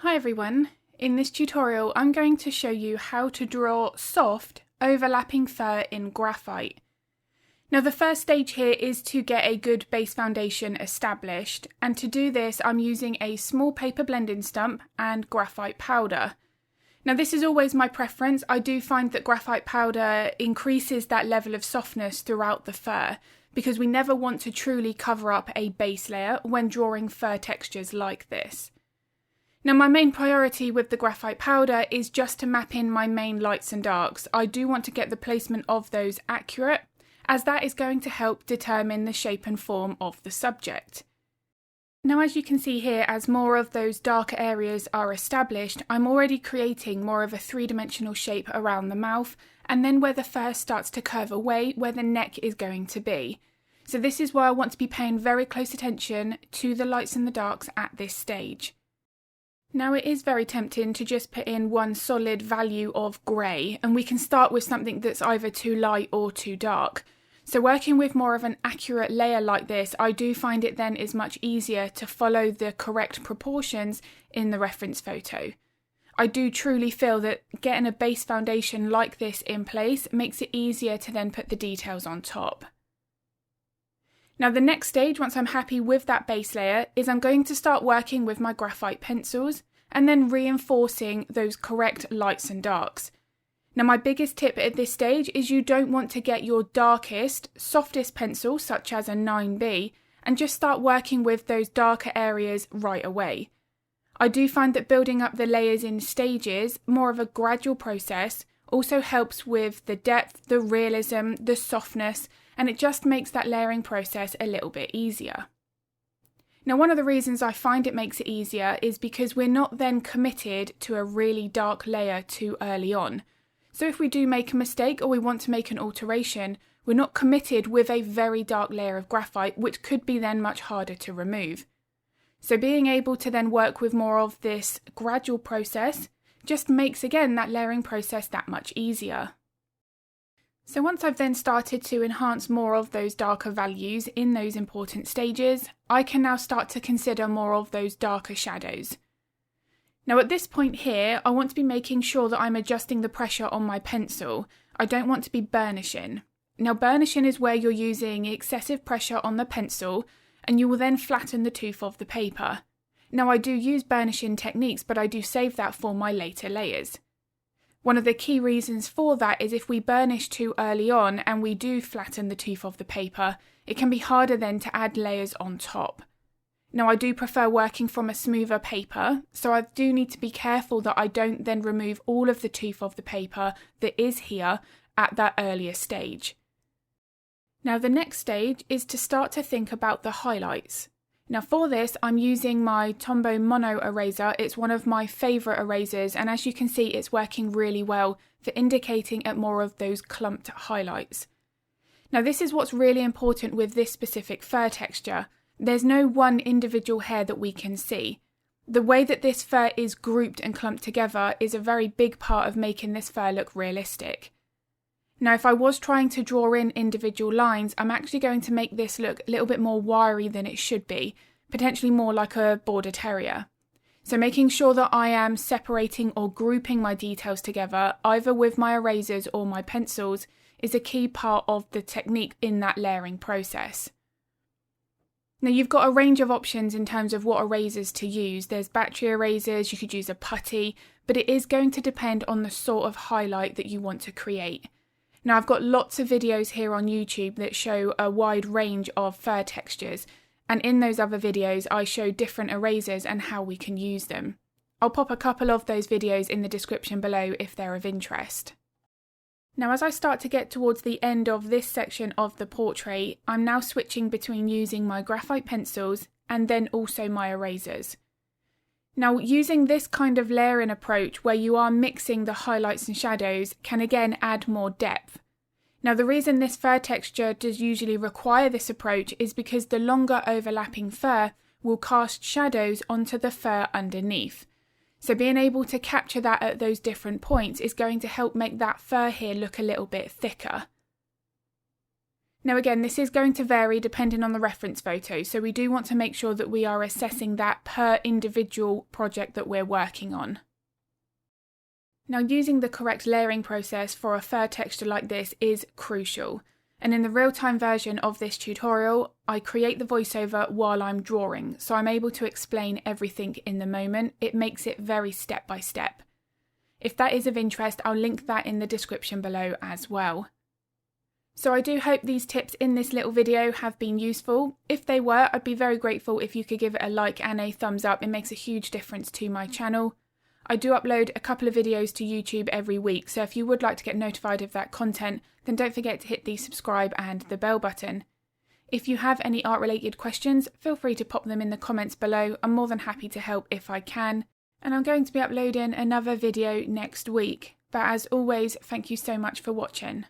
Hi everyone, in this tutorial I'm going to show you how to draw soft overlapping fur in graphite. Now the first stage here is to get a good base foundation established, and to do this I'm using a small paper blending stump and graphite powder. Now this is always my preference. I do find that graphite powder increases that level of softness throughout the fur because we never want to truly cover up a base layer when drawing fur textures like this. Now my main priority with the graphite powder is just to map in my main lights and darks. I do want to get the placement of those accurate, as that is going to help determine the shape and form of the subject. Now as you can see here, as more of those darker areas are established, I'm already creating more of a three-dimensional shape around the mouth, and then where the fur starts to curve away, where the neck is going to be. So this is why I want to be paying very close attention to the lights and the darks at this stage. Now it is very tempting to just put in one solid value of grey, and we can start with something that's either too light or too dark. So working with more of an accurate layer like this, I do find it then is much easier to follow the correct proportions in the reference photo. I do truly feel that getting a base foundation like this in place makes it easier to then put the details on top. Now the next stage, once I'm happy with that base layer, is I'm going to start working with my graphite pencils and then reinforcing those correct lights and darks. Now my biggest tip at this stage is you don't want to get your darkest, softest pencil, such as a 9B, and just start working with those darker areas right away. I do find that building up the layers in stages, more of a gradual process, also helps with the depth, the realism, the softness, and it just makes that layering process a little bit easier. Now one of the reasons I find it makes it easier is because we're not then committed to a really dark layer too early on. So if we do make a mistake or we want to make an alteration, we're not committed with a very dark layer of graphite, which could be then much harder to remove. So being able to then work with more of this gradual process just makes again that layering process that much easier. So once I've then started to enhance more of those darker values in those important stages, I can now start to consider more of those darker shadows. Now at this point here, I want to be making sure that I'm adjusting the pressure on my pencil. I don't want to be burnishing. Now burnishing is where you're using excessive pressure on the pencil and you will then flatten the tooth of the paper. Now I do use burnishing techniques, but I do save that for my later layers. One of the key reasons for that is if we burnish too early on and we do flatten the tooth of the paper, it can be harder then to add layers on top. Now I do prefer working from a smoother paper, so I do need to be careful that I don't then remove all of the tooth of the paper that is here at that earlier stage. Now the next stage is to start to think about the highlights. Now for this I'm using my Tombow Mono eraser. It's one of my favourite erasers, and as you can see it's working really well for indicating at more of those clumped highlights. Now this is what's really important with this specific fur texture. There's no one individual hair that we can see. The way that this fur is grouped and clumped together is a very big part of making this fur look realistic. Now if I was trying to draw in individual lines, I'm actually going to make this look a little bit more wiry than it should be, potentially more like a border terrier. So making sure that I am separating or grouping my details together, either with my erasers or my pencils, is a key part of the technique in that layering process. Now you've got a range of options in terms of what erasers to use. There's battery erasers, you could use a putty, but it is going to depend on the sort of highlight that you want to create. Now I've got lots of videos here on YouTube that show a wide range of fur textures, and in those other videos I show different erasers and how we can use them. I'll pop a couple of those videos in the description below if they're of interest. Now as I start to get towards the end of this section of the portrait, I'm now switching between using my graphite pencils and then also my erasers. Now using this kind of layering approach where you are mixing the highlights and shadows can again add more depth. Now the reason this fur texture does usually require this approach is because the longer overlapping fur will cast shadows onto the fur underneath. So being able to capture that at those different points is going to help make that fur here look a little bit thicker. Now again, this is going to vary depending on the reference photo, so we do want to make sure that we are assessing that per individual project that we're working on. Now using the correct layering process for a fur texture like this is crucial, and in the real-time version of this tutorial, I create the voiceover while I'm drawing, so I'm able to explain everything in the moment. It makes it very step by step. If that is of interest, I'll link that in the description below as well. So I do hope these tips in this little video have been useful. If they were, I'd be very grateful if you could give it a like and a thumbs up. It makes a huge difference to my channel. I do upload a couple of videos to YouTube every week, so if you would like to get notified of that content, then don't forget to hit the subscribe and the bell button. If you have any art related questions, feel free to pop them in the comments below. I'm more than happy to help if I can. And I'm going to be uploading another video next week. But as always, thank you so much for watching.